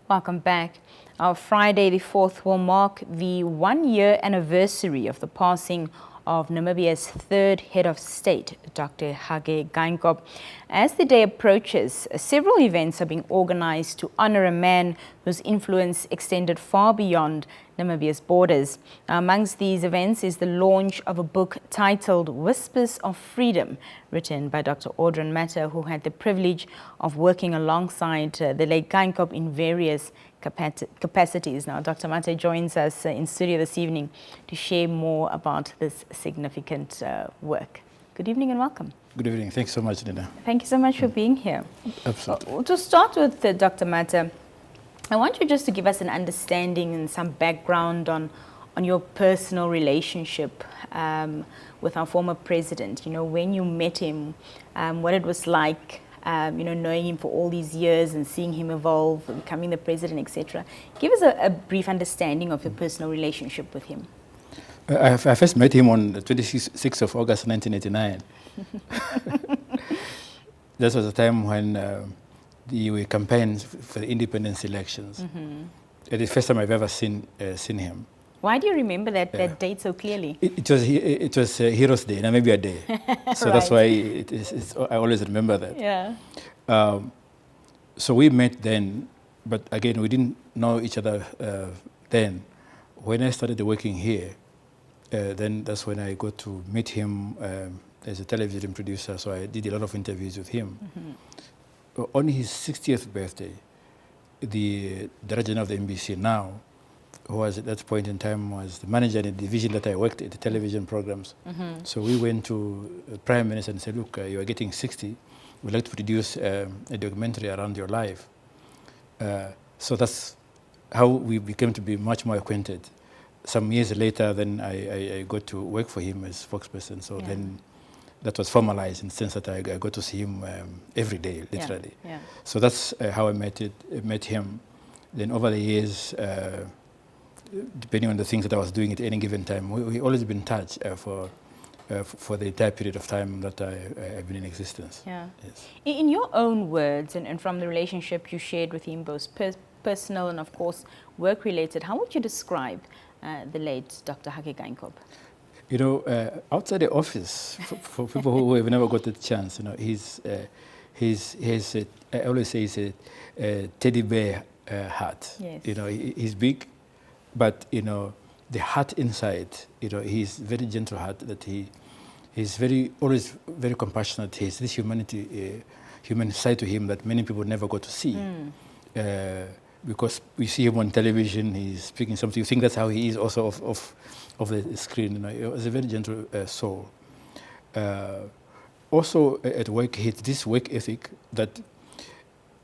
Welcome back. Friday the 4th will mark the 1-year anniversary of the passing of Namibia's third head of state, Dr. Hage Geingob. As the day approaches, several events are being organized to honor a man whose influence extended far beyond Namibia's borders. Amongst these events is the launch of a book titled Whispers of Freedom, written by Dr. Audrin Mathe, who had the privilege of working alongside the late Geingob in various capacities. Now, Dr. Mathe joins us in studio this evening to share more about this significant work. Good evening and welcome. Good evening. Thanks so much, Nina. Thank you so much for being here. Absolutely. To start with, Dr. Mathe, I want you just to give us an understanding and some background on your personal relationship with our former president. You know, when you met him, what it was like, knowing him for all these years and seeing him evolve, becoming the president, etc. Give us a brief understanding of your personal relationship with him. I first met him on the 26th of August 1989. That was the time when we campaigned for the independence elections. It's the first time I've ever seen him. Why do you remember that date so clearly? It was Heroes Day, Namibia Day. So that's why I always remember that. Yeah. So we met then, but again, we didn't know each other then. When I started working here, then that's when I got to meet him as a television producer, so I did a lot of interviews with him. On his 60th birthday, the director of the NBC now, who was at that point in time was the manager in the division that I worked at, the television programs. So we went to the Prime Minister and said, look, you are getting 60. We'd like to produce a documentary around your life. So that's how we became to be much more acquainted. Some years later, then I got to work for him as spokesperson. So then that was formalized in the sense that I got to see him every day, literally. Yeah. So that's how I met him. Then over the years, depending on the things that I was doing at any given time, we always been in touch for the entire period of time that I've been in existence. Yeah. Yes. In your own words, and from the relationship you shared with him, both personal and, of course, work-related, how would you describe the late Dr. Hage Geingob? You know, outside the office, for people who have never got the chance, you know, I always say he's a teddy bear heart. Yes. You know, he's big, but, you know, the heart inside, you know, he's very gentle heart, that he's always very compassionate. He has this human side to him that many people never got to see. Because we see him on television, he's speaking something, you think that's how he is also of the screen. You know, he was a very gentle soul. Also at work, he has this work ethic that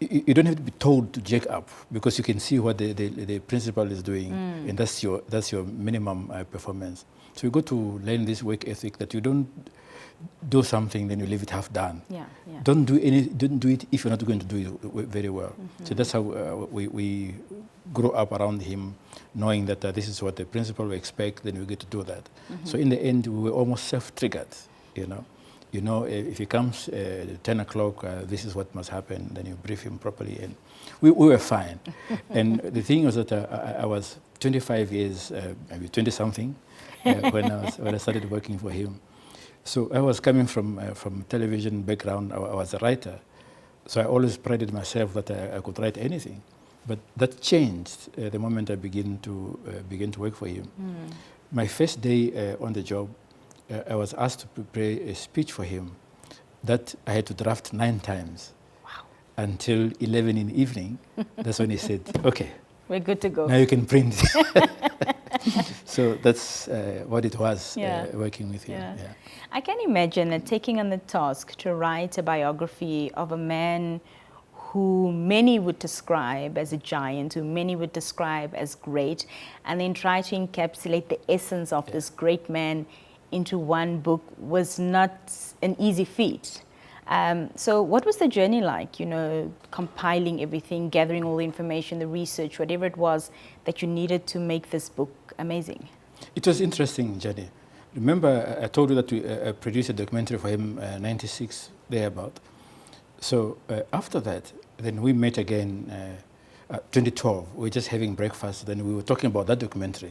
you don't have to be told to jack up, because you can see what the principal is doing, and that's your minimum performance. So you got to learn this work ethic, that you don't do something then you leave it half done. Yeah. Don't do it if you're not going to do it very well. So that's how we grew up around him, knowing that this is what the principal will expect, then we get to do that. So in the end, we were almost self-triggered, you know. You know, if he comes at 10 o'clock, this is what must happen, then you brief him properly, and we were fine. And the thing was that I was 25 years, maybe 20-something, when I started working for him. So I was coming from television background. I was a writer, so I always prided myself that I could write anything. But that changed the moment I began to work for him. My first day on the job, I was asked to prepare a speech for him that I had to draft 9 times. Wow. Until 11 in the evening. That's when he said, okay, We're good to go. now you can print. So that's what it was, working with him. Yeah. I can imagine that taking on the task to write a biography of a man who many would describe as a giant, who many would describe as great, and then try to encapsulate the essence of this great man into one book was not an easy feat. So what was the journey like, you know, compiling everything, gathering all the information, the research, whatever it was that you needed to make this book amazing? It was interesting journey. Remember, I told you that we produced a documentary for him, 96, thereabout. So after that, then we met again 2012, we were just having breakfast, then we were talking about that documentary.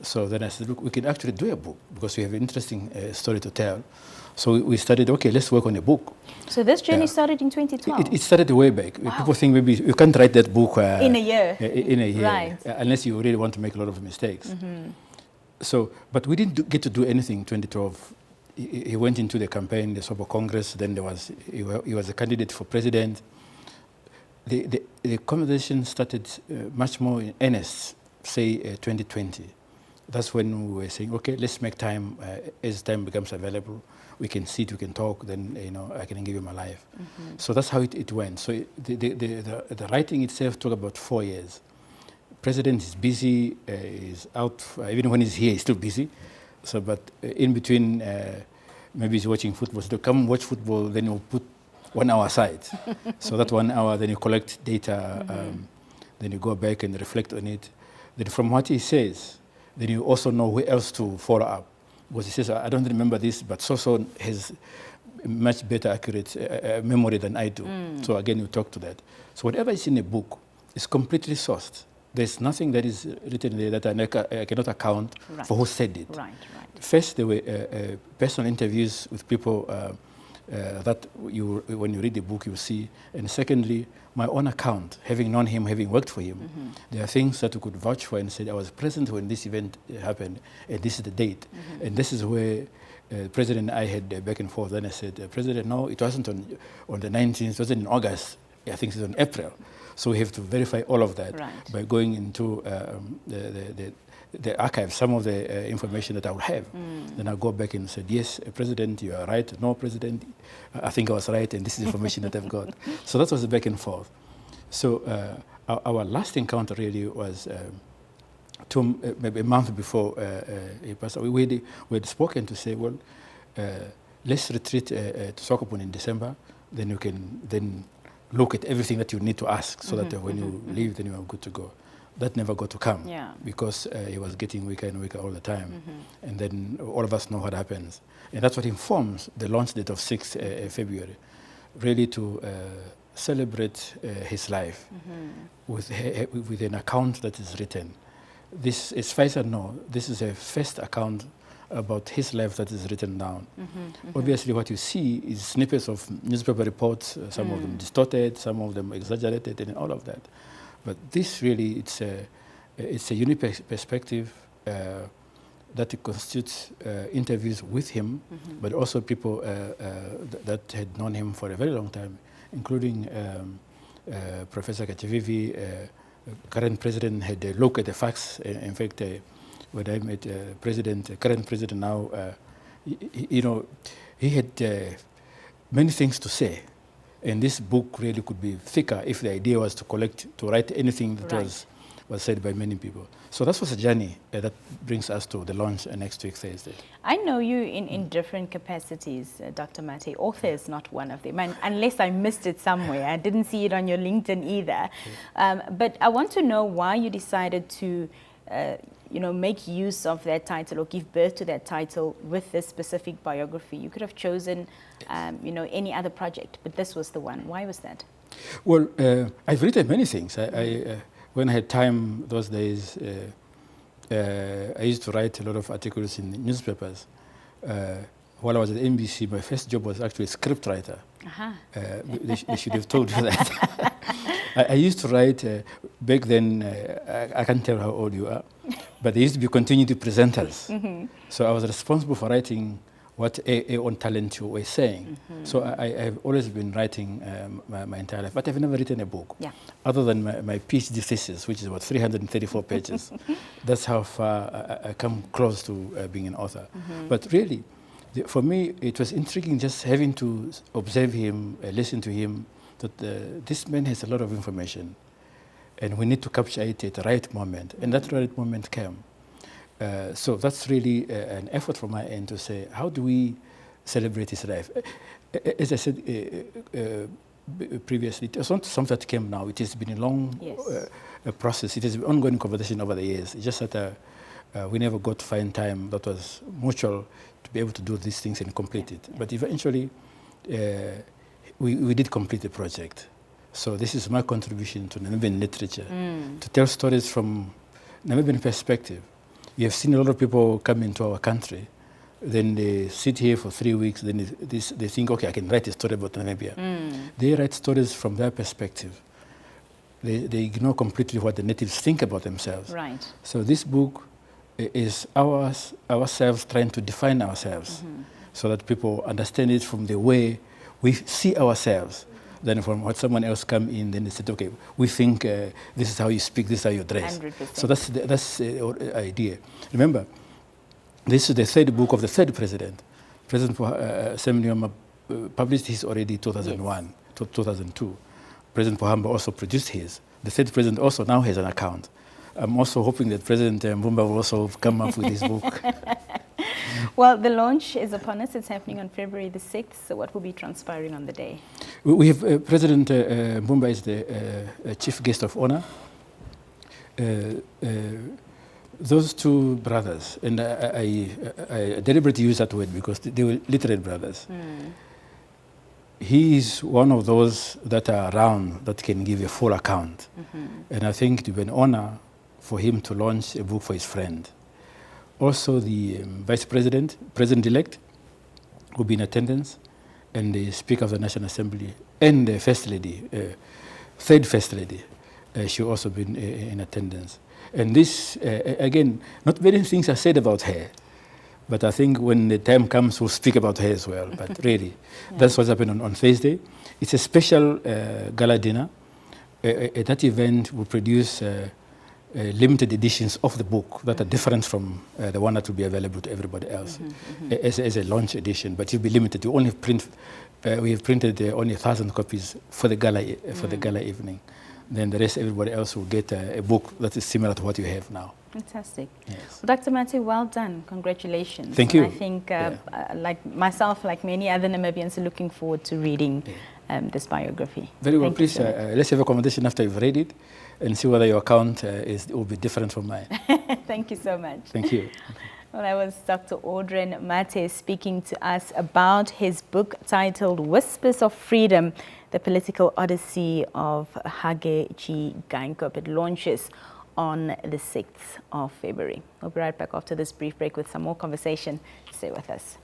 So then I said, look, we can actually do a book because we have an interesting story to tell. So we started, okay, let's work on a book. So this journey started in 2012? It started way back. Wow. People think maybe you can't write that book in a year. In a year, right. Unless you really want to make a lot of mistakes. So, but we didn't get to do anything in 2012. He went into the campaign, the Sobo Congress, then he was a candidate for president. The conversation started much more in earnest, say 2020. That's when we were saying, okay, let's make time, as time becomes available, we can sit, we can talk, then I can give you my life. So that's how it went. So the writing itself took about 4 years. President is busy, is out, even when he's here, he's still busy. So, but in between, maybe he's watching football. So come watch football, then you'll put 1 hour aside. So that 1 hour, then you collect data, then you go back and reflect on it. Then from what he says, then you also know where else to follow up. Because he says, I don't remember this, but so-so has much better accurate memory than I do. So again, you talk to that. So whatever is in a book is completely sourced. There's nothing that is written there that I cannot account for who said it. Right. First, there were personal interviews with people that when you read the book, you see. And secondly, my own account, having known him, having worked for him, there are things that you could vouch for and say, I was present when this event happened, and this is the date. And this is where the President and I had back and forth. Then I said, President, no, it wasn't on the 19th, it wasn't in August, I think it's on April. So we have to verify all of that by going into the archive, some of the information that I will have. Then I'll go back and say, yes, President, you are right. No, President, I think I was right, and this is information that I've got. So that was the back and forth. So our last encounter really was maybe a month before he passed away. We had spoken to say, well, let's retreat to Sokopon in December. Then you can then look at everything that you need to ask so that when you leave, then you are good to go. That never got to come because he was getting weaker and weaker all the time. And then all of us know what happens. And that's what informs the launch date of 6th February, really to celebrate his life with an account that is written. This, as far as I know, this is a first account about his life that is written down. Obviously, what you see is snippets of newspaper reports, some of them distorted, some of them exaggerated, and all of that. But this really, it's a unique perspective that constitutes interviews with him, but also people that had known him for a very long time, including Professor Kachivivi. Current president had a look at the facts. In fact, when I met current president now, he had many things to say. And this book really could be thicker if the idea was to write anything that was said by many people. So that was a journey that brings us to the launch next week, Thursday. I know you in different capacities, Dr. Mathe. Author is not one of them, and unless I missed it somewhere. I didn't see it on your LinkedIn either. But I want to know why you decided to make use of that title or give birth to that title with this specific biography. You could have chosen, any other project, but this was the one. Why was that? Well, I've written many things. When I had time those days, I used to write a lot of articles in newspapers. While I was at NBC, my first job was actually a script writer. They should have told you that. I used to write, back then, I can't tell how old you are, but there used to be continuity presenters. So I was responsible for writing what on talent were saying. So I've always been writing my entire life, but I've never written a book, other than my PhD thesis, which is about 334 pages. That's how far I come close to being an author. But really, for me, it was intriguing just having to observe him, listen to him, that this man has a lot of information, and we need to capture it at the right moment. And that right moment came. So that's really an effort from my end to say, how do we celebrate his life? As I said previously, it's not something that came now. It has been a long process. It has been an ongoing conversation over the years. It's just that we never got to find time that was mutual to be able to do these things and complete it. But eventually, we did complete the project. So this is my contribution to Namibian literature, to tell stories from Namibian perspective. You have seen a lot of people come into our country, then they sit here for 3 weeks, then they think, okay, I can write a story about Namibia. They write stories from their perspective. They ignore completely what the natives think about themselves. Right. So this book is ourselves trying to define ourselves so that people understand it from the way we see ourselves. Then from what someone else come in, then they said, okay, we think this is how you speak, this is how you dress. 100%. So that's the idea. Remember, this is the third book of the third president. President Sam Nujoma published his already 2001, 2002. President Pohamba also produced his. The third president also now has an account. I'm also hoping that President Mbumba will also come up with his book. Well, the launch is upon us. It's happening on February the 6th. So what will be transpiring on the day? We have President Mbumba is the chief guest of honor. Those two brothers, and I deliberately use that word because they were literate brothers. He is one of those that are around that can give a full account. And I think it would be an honor for him to launch a book for his friend. Also the Vice President, President-elect, will be in attendance, and the Speaker of the National Assembly, and the First Lady, third First Lady, she will also be in attendance. And this, again, not many things are said about her, but I think when the time comes, we'll speak about her as well. But really, that's what's happening on Thursday. It's a special gala dinner. At that event, we'll produce limited editions of the book that are different from the one that will be available to everybody else as a launch edition. But it'll be limited. We only we have printed only 1,000 copies for the gala evening. Then the rest, everybody else will get a book that is similar to what you have now. Fantastic. Yes. Well, Dr. Mathe, well done. Congratulations. Thank you. And I think, like myself, like many other Namibians, are looking forward to reading this biography. Very well. Please, let's have a conversation after you've read it and see whether your account will be different from mine. Thank you so much. Thank you. Well, that was Dr. Audrin Mathe speaking to us about his book titled Whispers of Freedom, The Political Odyssey of Hage Geingob. It launches on the 6th of February. We'll be right back after this brief break with some more conversation. Stay with us.